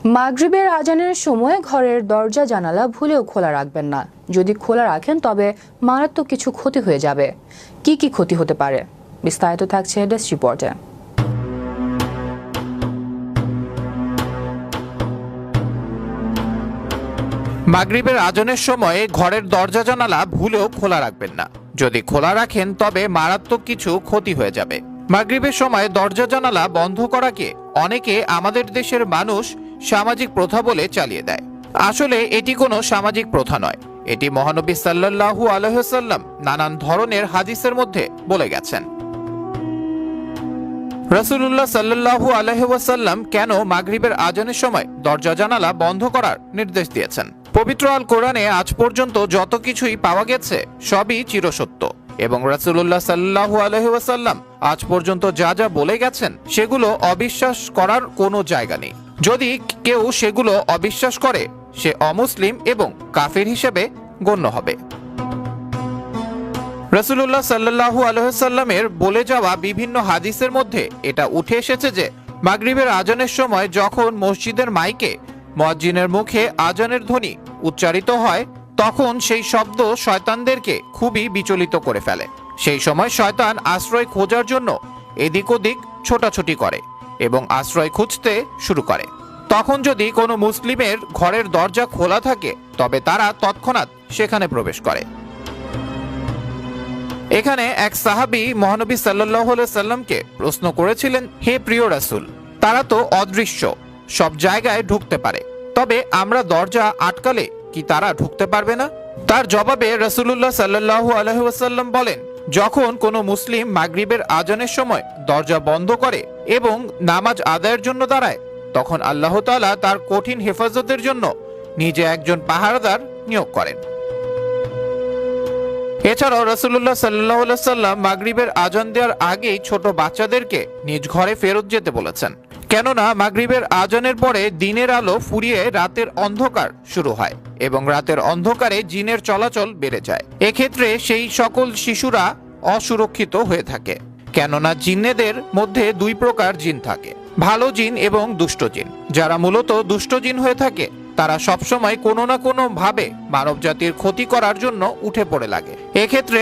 মাগরিবের আজানের সময় ঘরের দরজা জানালা ভুলেও খোলা রাখবেন না। যদি খোলা রাখেন তবে মারাত্মক কিছু ক্ষতি হয়ে যাবে। কি কি ক্ষতি হতে পারে বিস্তারিত থাকছে ডেস্ক রিপোর্টে। মাগরিবের আজানের সময় ঘরের দরজা জানালা ভুলেও খোলা রাখবেন না। যদি খোলা রাখেন তবে মারাত্মক কিছু ক্ষতি হয়ে যাবে। মাগরিবের সময় দরজা জানালা বন্ধ করাকে অনেকে আমাদের দেশের মানুষ সামাজিক প্রথা বলে চালিয়ে দেয়। আসলে এটি কোনো সামাজিক প্রথা নয়, এটি মহানবী সাল্লাল্লাহু আলাইহি ওয়াসাল্লাম নানান ধরনের হাদিসের মধ্যে বলে গেছেন। রাসূলুল্লাহ সাল্লাল্লাহু আলাইহি ওয়াসাল্লাম কেন মাগরিবের আজানের সময় দরজা জানালা বন্ধ করার নির্দেশ দিয়েছেন? পবিত্র আল কোরআনে আজ পর্যন্ত যত কিছুই পাওয়া গেছে সবই চিরসত্য, এবং রাসূলুল্লাহ সাল্লাল্লাহু আলাইহি ওয়াসাল্লাম আজ পর্যন্ত যা যা বলে গেছেন সেগুলো অবিশ্বাস করার কোনো জায়গা নেই। যদি কেউ সেগুলো অবিশ্বাস করে সে অমুসলিম এবং কাফির হিসেবে গণ্য হবে। রাসূলুল্লাহ সাল্লাল্লাহু আলাইহি ওয়াসাল্লামের বলে যাওয়া বিভিন্ন হাদিসের মধ্যে এটা উঠে এসেছে যে মাগরিবের আজানের সময় যখন মসজিদের মাইকে মুয়াজ্জিনের মুখে আজানের ধ্বনি উচ্চারিত হয় তখন সেই শব্দ শয়তানদেরকে খুবই বিচলিত করে ফেলে। সেই সময় শয়তান আশ্রয় খোঁজার জন্য এদিক ওদিক ছোটাছুটি করে এবং আশ্রয় খুঁজতে শুরু করে। তখন যদি কোনো মুসলিমের ঘরের দরজা খোলা থাকে তবে তারা তৎক্ষণাৎ সেখানে প্রবেশ করে। এখানে এক সাহাবী মহানবী সাল্লাল্লাহু আলাইহি সাল্লামকে প্রশ্ন করেছিলেন, হে প্রিয় রাসূল, তারা তো অদৃশ্য, সব জায়গায় ঢুকতে পারে, তবে আমরা দরজা আটকালে কি তারা ঢুকতে পারবে না? তার জবাবে রাসূলুল্লাহ সাল্লাল্লাহু আলাইহি ওয়াসাল্লাম বলেন, যখন কোনো মুসলিম মাগরিবের আজানের সময় দরজা বন্ধ করে এবং নামাজ আদায়ের জন্য দাঁড়ায় তখন আল্লাহ তাআলা তার কঠিন হেফাজতের জন্য নিজে একজন পাহারাদার নিয়োগ করেন। এছাড়াও রাসূলুল্লাহ সাল্লাল্লাহু আলাইহি সাল্লাম মাগরিবের আজান দেওয়ার আগেই ছোট বাচ্চাদেরকে নিজ ঘরে ফেরত যেতে বলেছেন, কেননা মাগরিবের আজানের পরে দিনের আলো ফুরিয়ে রাতের অন্ধকার শুরু হয় এবং রাতের অন্ধকারে জিনের চলাচল বেড়ে যায়। এক্ষেত্রে সেই সকল শিশুরা অসুরক্ষিত হয়ে থাকে, কেননা জিন্নেদের মধ্যে দুই প্রকার জিন থাকে, ভালো জিন এবং দুষ্ট জিন। যারা মূলত দুষ্ট জিন হয়ে থাকে তারা সবসময় কোনো না কোনো ভাবে মানব জাতির ক্ষতি করার জন্য উঠে পড়ে লাগে। এক্ষেত্রে